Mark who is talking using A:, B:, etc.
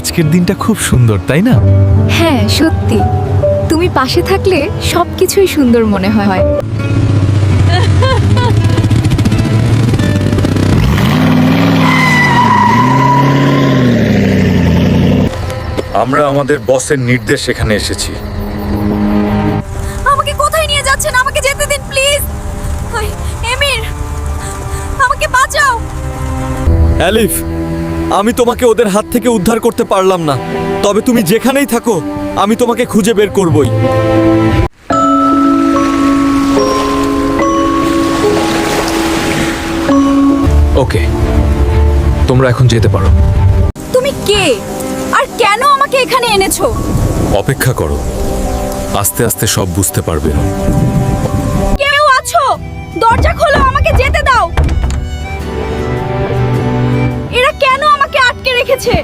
A: আজকের দিনটা খুব সুন্দর তাই না?
B: হ্যাঁ সত্যি, তুমি পাশে থাকলে সবকিছুই সুন্দর মনে হয়।
A: আমরা আমাদের বসের নির্দেশ এখানে এসেছি।
B: আমাকে কোথায় নিয়ে যাচ্ছেন? আমাকে যেতে দিন প্লিজ। এমির, আমাকে বাঁচাও।
C: অ্যালিফ, আমি তোমাকে ওদের হাত থেকে উদ্ধার করতে পারলাম না, তবে তুমি যেখানেই থাকো আমি তোমাকে খুঁজে বের করবই।
A: ওকে, তোমরা এখন যেতে পারো।
B: তুমি কে আর কেন আমাকে এখানে এনেছো?
A: অপেক্ষা করো, আস্তে আস্তে সব বুঝতে পারবে।
B: কেউ আছো? দরজা খোলো, আমাকে যেতে দাও। এরা কেন আমাকে আটকে রেখেছে?